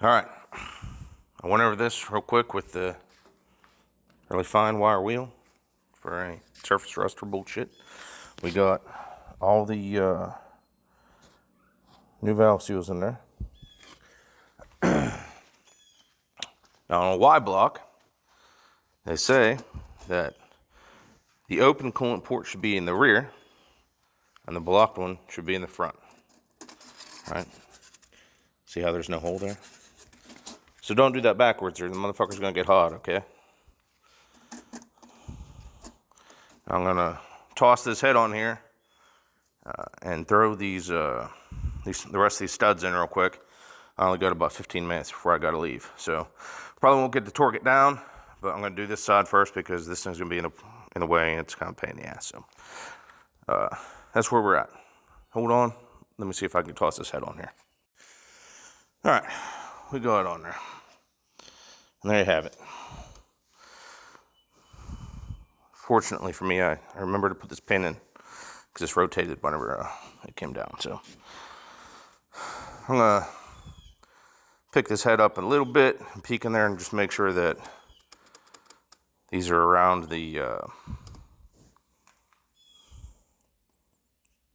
All right, I went over this real quick with the really fine wire wheel for any surface rust or bullshit. We got all the new valve seals in there. Now on a Y block, they say that the open coolant port should be in the rear and the blocked one should be in the front. All right, see how there's no hole there? So don't do that backwards or the motherfucker's gonna get hot, okay? I'm gonna toss this head on here and throw the rest of these studs in real quick. I only got about 15 minutes before I gotta leave. So probably won't get to torque it down, but I'm gonna do this side first because this thing's gonna be in the way and it's kind of a pain in the ass. So that's where we're at. Hold on, let me see if I can toss this head on here. All right, we got it on there. And there you have it. Fortunately for me, I remember to put this pin in because it's rotated whenever it came down. So I'm gonna pick this head up a little bit and peek in there and just make sure that these are around the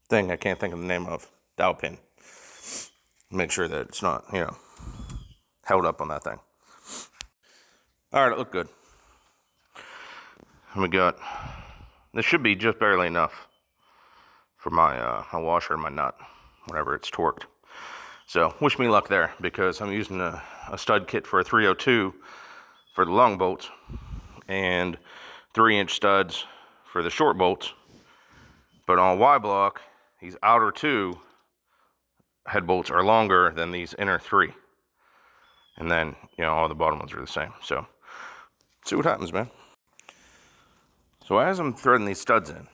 thing I can't think of the name of, dowel pin. Make sure that it's not, held up on that thing. All right, it looked good. And we got, this should be just barely enough for my washer and my nut whenever it's torqued. So wish me luck there because I'm using a stud kit for a 302 for the long bolts and 3-inch studs for the short bolts. But on Y block, these outer 2 head bolts are longer than these inner 3. And then, all the bottom ones are the same. So see what happens, man. So as I'm threading these studs in,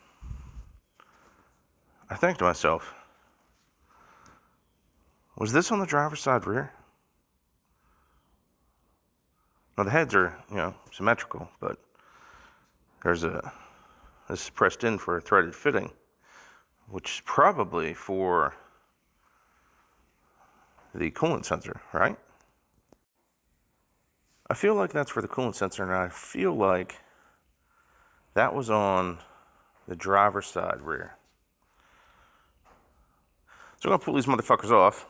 I think to myself, was this on the driver's side rear? Now the heads are, symmetrical, but this is pressed in for a threaded fitting, which is probably for the coolant sensor, right? I feel like that's for the coolant sensor, and I feel like that was on the driver's side rear. So I'm gonna pull these motherfuckers off.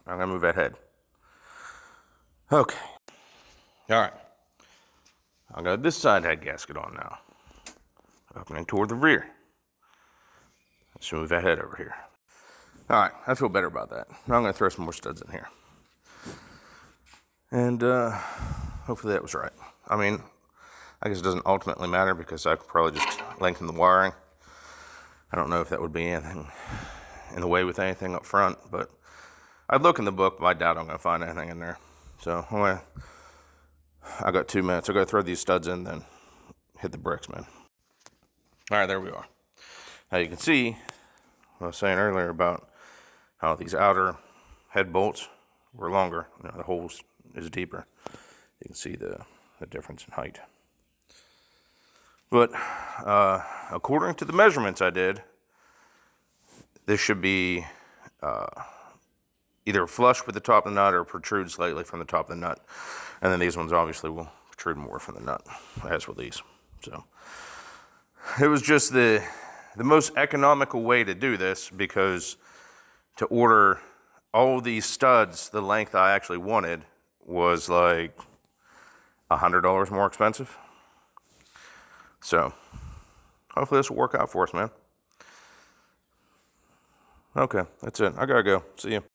I'm gonna move that head. Okay. All right. I got this side head gasket on now. Opening toward the rear. Let's move that head over here. All right, I feel better about that. Now I'm gonna throw some more studs in here. And hopefully that was right. I mean, I guess it doesn't ultimately matter because I could probably just lengthen the wiring. I don't know if that would be anything in the way with anything up front, but I'd look in the book, but I doubt I'm gonna find anything in there. So I got 2 minutes. I gotta throw these studs in, then hit the bricks, man. All right, there we are. Now you can see what I was saying earlier about how these outer head bolts were longer. The holes is deeper. You can see the difference in height. But according to the measurements I did, this should be either flush with the top of the nut or protrude slightly from the top of the nut. And then these ones obviously will protrude more from the nut, as will these. So it was just the most economical way to do this, because to order all these studs the length I actually wanted was like $100 more expensive. So hopefully this will work out for us, man. Okay, that's it. I gotta go. See you.